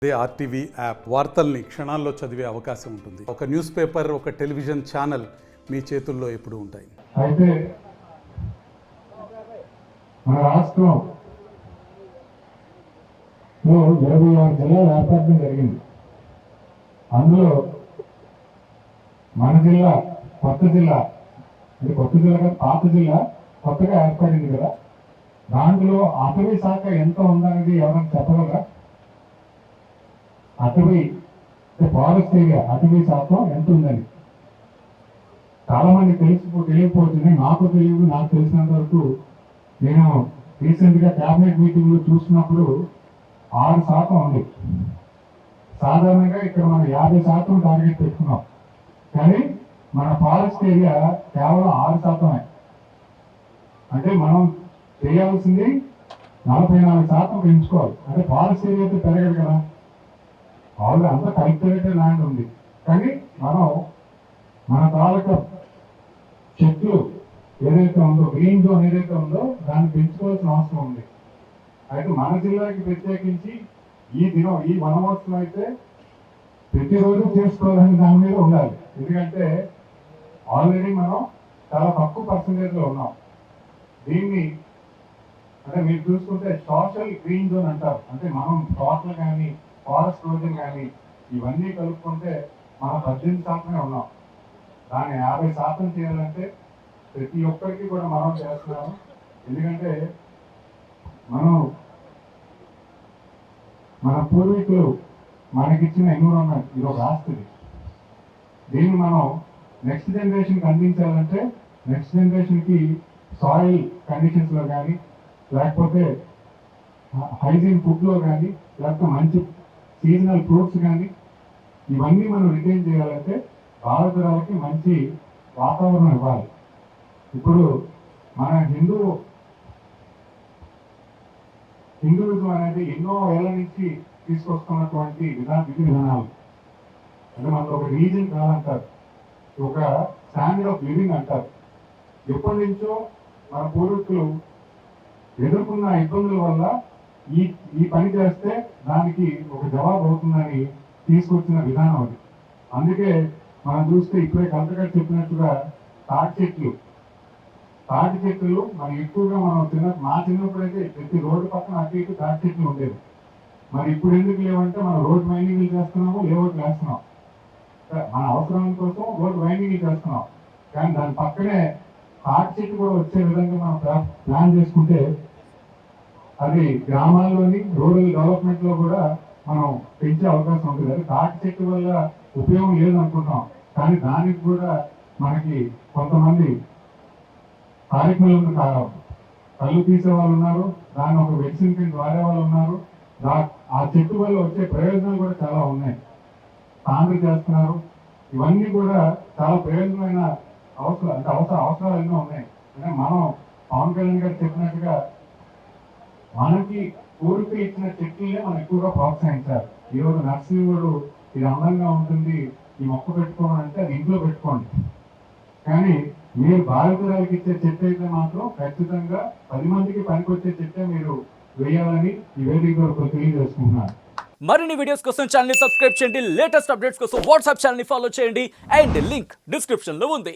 RTV app వార్తల్ని క్షణాల్లో చదివే అవకాశం ఉంటుంది. ఒక న్యూస్ పేపర్, ఒక టెలివిజన్ ఛానల్ మీ చేతుల్లో ఎప్పుడూ ఉంటాయి. అయితే మన రాష్ట్రం 26 జిల్లాలు ఏర్పడడం జరిగింది. అందులో మన జిల్లా కొత్త జిల్లా, అంటే కొత్త జిల్లా కాదు, పాత జిల్లా కొత్తగా ఏర్పడింది కదా. దాంట్లో అటవీ శాఖ ఎంత ఉందనేది ఎవరైనా చెప్పగలరా? అటవీ ఫారెస్ట్ ఏరియా అటవీ శాతం ఎంత ఉందని చాలా మంది తెలియకపోతుంది. నాకు తెలియదు. నాకు తెలిసినంత వరకు నేను రీసెంట్ గా క్యాబినెట్ మీటింగ్ లో చూసినప్పుడు 6% ఉంది. సాధారణంగా ఇక్కడ మనం 50% టార్గెట్ పెట్టుకున్నాం, కానీ మన ఫారెస్ట్ ఏరియా కేవలం 6%. అంటే మనం చేయాల్సింది 44% పెంచుకోవాలి. అంటే ఫారెస్ట్ ఏరియా అయితే పెరగదు కదా. ఆల్రెడీ అంతా కల్టివేటెడ్ ల్యాండ్ ఉంది, కానీ మనం మన తాలూకా చెట్లు ఏదైతే ఉందో, గ్రీన్ జోన్ ఏదైతే ఉందో దాన్ని పెంచుకోవాల్సిన అవసరం ఉంది. అయితే మన జిల్లాకి ప్రత్యేకించి ఈ వనమోత్సవం అయితే ప్రతిరోజు చేసుకోవాలని దాని మీద ఉండాలి. ఎందుకంటే ఆల్రెడీ మనం చాలా తక్కువ పర్సంటేజ్లో ఉన్నాం. దీన్ని అంటే మీరు చూసుకుంటే సోషల్ గ్రీన్ జోన్ అంటారు. అంటే మనం తోటలు కానీ ఫారెస్ట్ రోజులు కానీ ఇవన్నీ కలుపుకుంటే మనం 18% ఉన్నాం. దాన్ని 50% చేయాలంటే ప్రతి ఒక్కరికి కూడా మనం చేస్తున్నాము. ఎందుకంటే మన పూర్వీకులు మనకిచ్చిన ఎన్విరాన్మెంట్ ఇది ఒక ఆస్తి. దీన్ని మనం నెక్స్ట్ జనరేషన్కి అందించాలంటే నెక్స్ట్ జనరేషన్కి సాయిల్ కండిషన్స్లో కానీ, లేకపోతే హైజీన్ ఫుడ్లో కానీ, లేకపోతే మంచి సీజనల్ ఫ్రూట్స్ కానీ ఇవన్నీ మనం రిటైన్ చేయాలంటే భారతరాలకి మంచి వాతావరణం ఇవ్వాలి. ఇప్పుడు మన హిందూయిజం అనేది ఎన్నో ఏళ్ల నుంచి తీసుకొస్తున్నటువంటి విధి విధానాలు. అంటే మనకు ఒక రిలీజన్ కాదంటారు, ఒక స్టాండర్డ్ ఆఫ్ లివింగ్ అంటారు. ఎప్పటి నుంచో మన పూర్వీకులు ఎదుర్కొన్న ఇబ్బందుల వల్ల ఈ పని చేస్తే దానికి ఒక జవాబు అవుతుందని తీసుకొచ్చిన విధానం అది. అందుకే మనం చూస్తే ఇప్పుడే కంతగా చెప్పినట్టుగా తాటి చెట్లు మనం ఎక్కువగా మా చిన్నప్పుడైతే ప్రతి రోడ్డు పక్కన అటు ఇటు తాటి చెట్లు ఉండేవి. మరి ఇప్పుడు ఎందుకు లేవంటే మనం రోడ్ వైండింగ్లు చేస్తున్నాము, లేఅవుట్లు వేస్తున్నాం. మన అవసరం కోసం రోడ్ వైండింగ్లు చేస్తున్నాం, కానీ దాని పక్కనే తాటి చెట్టు కూడా వచ్చే విధంగా మనం ప్లాన్ చేసుకుంటే అది గ్రామాల్లోని రూరల్ డెవలప్మెంట్ లో కూడా మనం పెంచే అవకాశం ఉంటుంది. అది తాటి చెట్టు వల్ల ఉపయోగం లేదు అనుకుంటాం, కానీ దానికి కూడా మనకి కొంతమంది కార్యక్రమాలు కళ్ళు తీసే వాళ్ళు ఉన్నారు, దాన్ని ఒక మెడిసిన్ కింద వాడే వాళ్ళు ఉన్నారు. ఆ చెట్టు వల్ల వచ్చే ప్రయోజనాలు కూడా చాలా ఉన్నాయి. తాండ్రి చేస్తున్నారు. ఇవన్నీ కూడా చాలా ప్రయోజనమైన అవసరాలు ఎన్నో ఉన్నాయి. అంటే మనం పవన్ కళ్యాణ్ గారు చెప్పినట్టుగా మనకి ఊరికి ఇచ్చిన చెట్లనే మనం ఎక్కువగా ప్రోత్సహించాలి. ఈరోజు నర్సింగ్ ఇది అందంగా ఉంటుంది, ఈ మొక్క పెట్టుకోవాలంటే అది ఇంట్లో పెట్టుకోండి, కానీ మీరు బాధితురాలకి ఇచ్చే చెట్టు అయితే మాత్రం ఖచ్చితంగా 10 మందికి పనికొచ్చే చెట్టే మీరు వేయాలని ఈ వేదిక వరకు తెలియజేసుకుంటున్నారు. మరిన్ని వీడియోస్ కోసం ఛానల్ ని సబ్స్క్రైబ్ చేయండి. లేటెస్ట్ అప్డేట్స్ కోసం వాట్సాప్ ఛానల్ ని ఫాలో చేయండి. అండ్ లింక్ డిస్క్రిప్షన్ లో ఉంది.